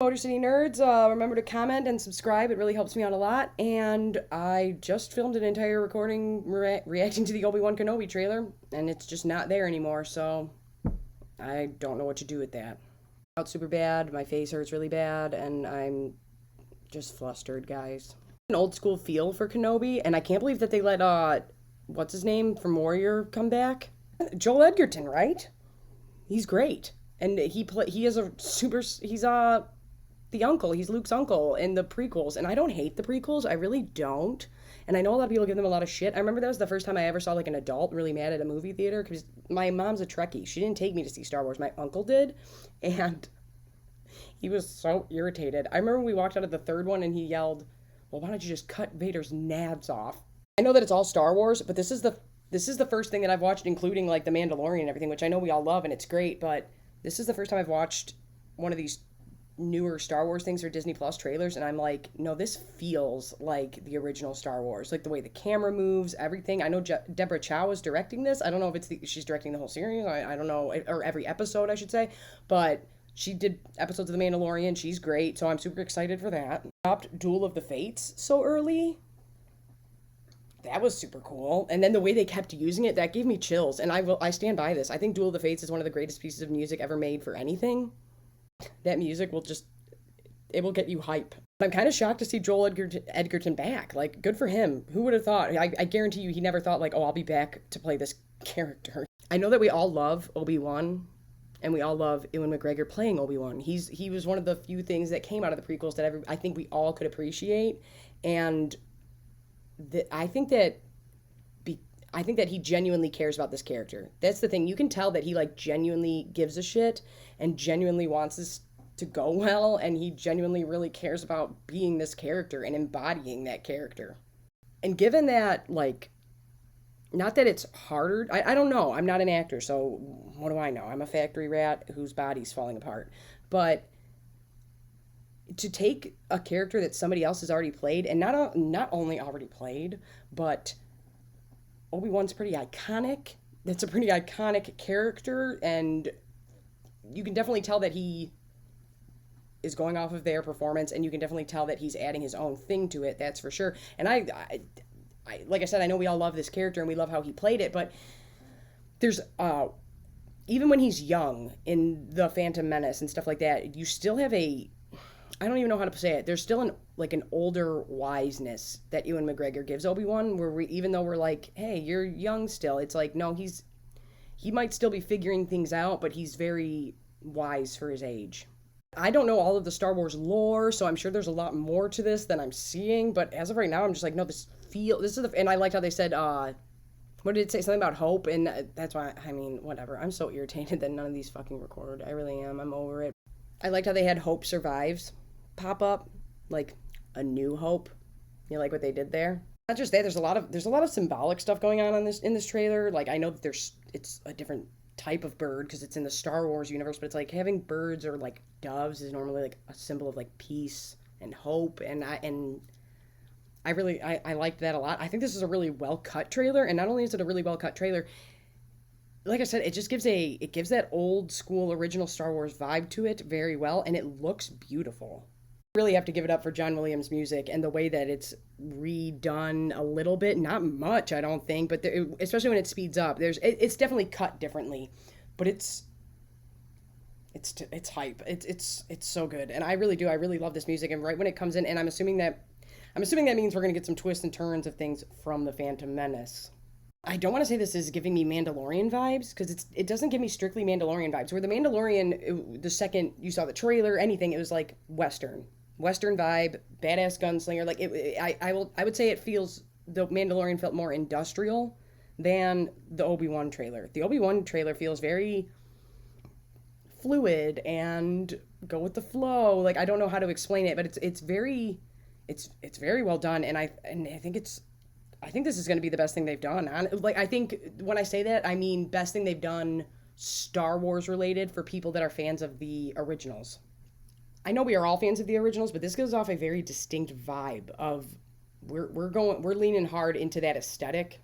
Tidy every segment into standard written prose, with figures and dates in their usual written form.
Motor City Nerds, remember to comment and subscribe. It really helps me out a lot. And I just filmed an entire recording reacting to the Obi-Wan Kenobi trailer, and it's just not there anymore, so I don't know what to do with that. Out super bad, my face hurts really bad, and I'm just flustered, guys. An old school feel for Kenobi, and I can't believe that they let, what's his name from Warrior come back? Joel Edgerton, right? He's great. And he is he's the uncle. He's Luke's uncle in the prequels, and I don't hate the prequels. I really don't. And I know a lot of people give them a lot of shit. I remember that was the first time I ever saw like an adult really mad at a movie theater because my mom's a Trekkie. She didn't take me to see Star Wars. My uncle did, and he was so irritated. I remember we walked out of the third one and he yelled, "Well, why don't you just cut Vader's nads off?" I know that it's all Star Wars, but this is the first thing that I've watched, including like The Mandalorian and everything, which I know we all love and it's great, but this is the first time I've watched one of these newer Star Wars things or Disney Plus trailers, and I'm like, no, this feels like the original Star Wars. Like the way the camera moves, everything. I know Deborah Chow is directing this. I don't know if she's directing the whole series. I don't know, or every episode, I should say. But she did episodes of The Mandalorian. She's great, so I'm super excited for that. Dropped Duel of the Fates so early. That was super cool. And then the way they kept using it, that gave me chills. And I stand by this. I think Duel of the Fates is one of the greatest pieces of music ever made for anything. That music it will get you hype. I'm kind of shocked to see Joel Edgerton back. Like, good for him. Who would have thought? I guarantee you he never thought, like, oh, I'll be back to play this character. I know that we all love Obi-Wan, and we all love Ewan McGregor playing Obi-Wan. He was one of the few things that came out of the prequels that I think we all could appreciate. And I think that he genuinely cares about this character. That's the thing. You can tell that he like genuinely gives a shit and genuinely wants this to go well, and he genuinely really cares about being this character and embodying that character. And given that, like, not that it's harder, I don't know. I'm not an actor, so what do I know? I'm a factory rat whose body's falling apart. But to take a character that somebody else has already played, and not only already played, but Obi-Wan's pretty iconic. It's a pretty iconic character, and you can definitely tell that he is going off of their performance, and you can definitely tell that he's adding his own thing to it, that's for sure. And I like I said, I know we all love this character, and we love how he played it, but there's, even when he's young in The Phantom Menace and stuff like that, you still have I don't even know how to say it. There's still an older wiseness that Ewan McGregor gives Obi-Wan, where even though we're like, hey, you're young still, it's like, no, he might still be figuring things out, but he's very wise for his age. I don't know all of the Star Wars lore, so I'm sure there's a lot more to this than I'm seeing, but as of right now, I'm just like, no, and I liked how they said, what did it say? Something about hope, and that's why, I mean, whatever. I'm so irritated that none of these fucking record. I really am. I'm over it. I liked how they had Hope Survives pop up, like a new hope. You like what they did there? Not just that, there's a lot of symbolic stuff going on in this trailer. Like, I know that it's a different type of bird because it's in the Star Wars universe, but it's like having birds or like doves is normally like a symbol of like peace and hope, and I really liked that a lot. I think this is a really well cut trailer, and not only is it a really well cut trailer, like I said, it just gives that old school original Star Wars vibe to it very well, and it looks beautiful. Really have to give it up for John Williams' music and the way that it's redone a little bit. Not much, I don't think, but especially when it speeds up, it's definitely cut differently, but it's hype. It's so good, and I really love this music. And right when it comes in, and I'm assuming that means we're gonna get some twists and turns of things from The Phantom Menace. I don't want to say this is giving me Mandalorian vibes, because it doesn't give me strictly Mandalorian vibes. Where The Mandalorian, the second you saw the trailer, anything, it was like Western vibe, badass gunslinger. Like I would say the Mandalorian felt more industrial than the Obi-Wan trailer. The Obi-Wan trailer feels very fluid and go with the flow. Like, I don't know how to explain it, but it's very well done, and I think this is going to be the best thing they've done. Like, I think when I say that, I mean best thing they've done Star Wars related for people that are fans of the originals. I know we are all fans of the originals, but this gives off a very distinct vibe of we're leaning hard into that aesthetic.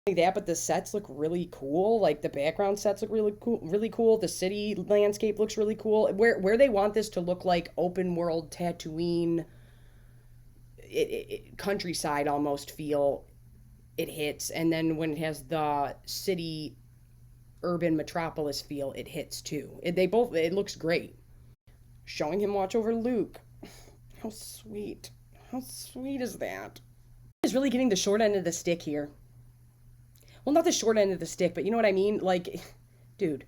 Like that, but the sets look really cool. Like the background sets look really cool, really cool. The city landscape looks really cool. Where they want this to look like open world Tatooine, countryside almost feel, it hits, and then when it has the city urban metropolis feel, it hits too. It looks great. Showing him watch over Luke. How sweet. How sweet is that? Is really getting the short end of the stick here. Well, not the short end of the stick, but you know what I mean? Like, dude,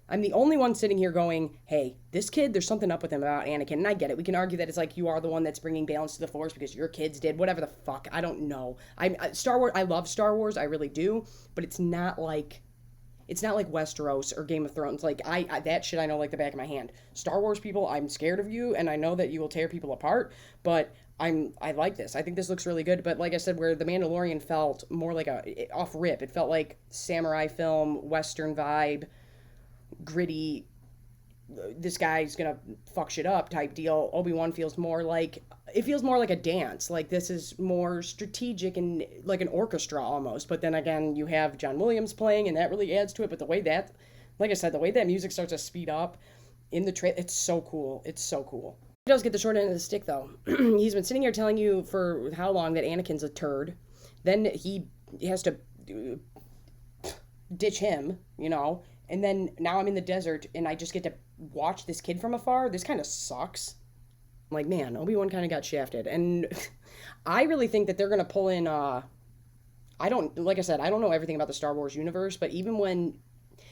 I'm the only one sitting here going, hey, this kid, there's something up with him about Anakin. And I get it. We can argue that it's like you are the one that's bringing balance to the Force because your kids did. Whatever the fuck. I don't know. Star Wars, I love Star Wars. I really do. But it's not like Westeros or Game of Thrones. Like I that shit I know like the back of my hand. Star Wars people, I'm scared of you, and I know that you will tear people apart. But I like this. I think this looks really good. But like I said, where the Mandalorian felt more like off rip, it felt like samurai film, Western vibe, gritty. This guy's gonna fuck shit up type deal. Obi-Wan feels more like a dance. Like this is more strategic and like an orchestra almost. But then again, you have John Williams playing, and that really adds to it. But the way that, like I said, the way that music starts to speed up in the trailer, it's so cool. It's so cool. He does get the short end of the stick though. He's been sitting here telling you for how long that Anakin's a turd. Then he has to ditch him, you know. And then now I'm in the desert and I just get to watch this kid from afar. This kind of sucks. I'm like, man, Obi-Wan kind of got shafted. And I really think that they're going to pull in, like I said, I don't know everything about the Star Wars universe, but even when,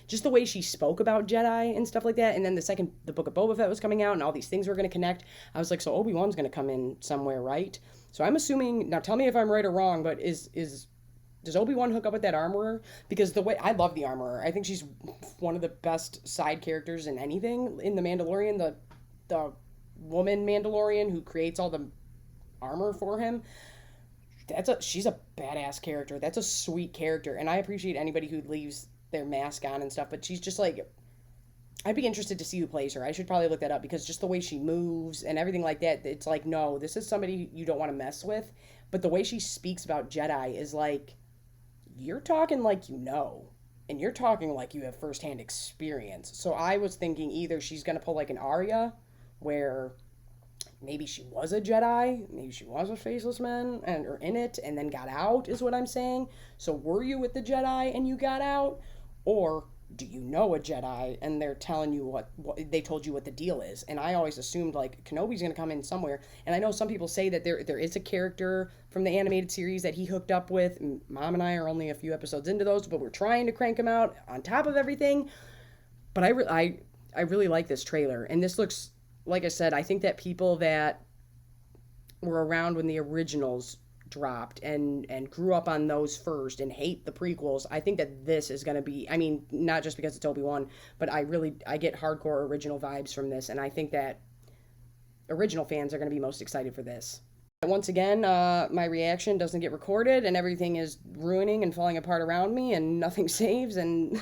just the way she spoke about Jedi and stuff like that, and then the Book of Boba Fett was coming out and all these things were going to connect, I was like, so Obi-Wan's going to come in somewhere, right? So I'm assuming, now tell me if I'm right or wrong, but does Obi-Wan hook up with that armorer? Because the way I love the armorer, I think she's one of the best side characters in anything in the Mandalorian. The woman Mandalorian who creates all the armor for him. She's a badass character. That's a sweet character, and I appreciate anybody who leaves their mask on and stuff. But she's just like, I'd be interested to see who plays her. I should probably look that up because just the way she moves and everything like that, it's like, no, this is somebody you don't want to mess with. But the way she speaks about Jedi is like, you're talking like you know, and you're talking like you have firsthand experience. So I was thinking either she's going to pull like an Arya, where maybe she was a Jedi, maybe she was a faceless man, or in it, and then got out, is what I'm saying. So were you with the Jedi and you got out? Or do you know a Jedi and they're telling you what they told you what the deal is? And I always assumed like Kenobi's going to come in somewhere. And I know some people say that there is a character from the animated series that he hooked up with. Mom and I are only a few episodes into those, but we're trying to crank them out on top of everything. But I really like this trailer, and this looks, like I said, I think that people that were around when the originals dropped and grew up on those first and hate the prequels, I think that this is going to be, I mean, not just because it's Obi-Wan, but I get hardcore original vibes from this, and I think that original fans are going to be most excited for this. Once again, my reaction doesn't get recorded and everything is ruining and falling apart around me and nothing saves, and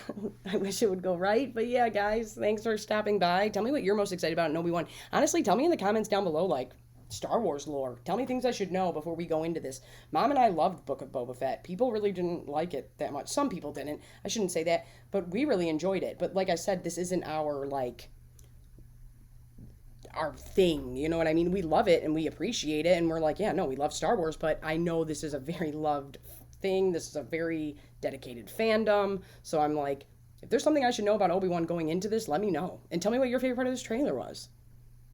I wish it would go right. But yeah, guys, thanks for stopping by. Tell me what you're most excited about in Obi-Wan. Honestly, tell me in the comments down below, like, Star Wars lore. Tell me things I should know before we go into this. Mom and I loved Book of Boba Fett. People really didn't like it that much. Some people didn't. I shouldn't say that. But we really enjoyed it. But like I said, this isn't our thing, you know what I mean? We love it and we appreciate it, and we're like, yeah, no, we love Star Wars, but I know this is a very loved thing. This is a very dedicated fandom. So I'm like, if there's something I should know about Obi-Wan going into this, let me know. And tell me what your favorite part of this trailer was.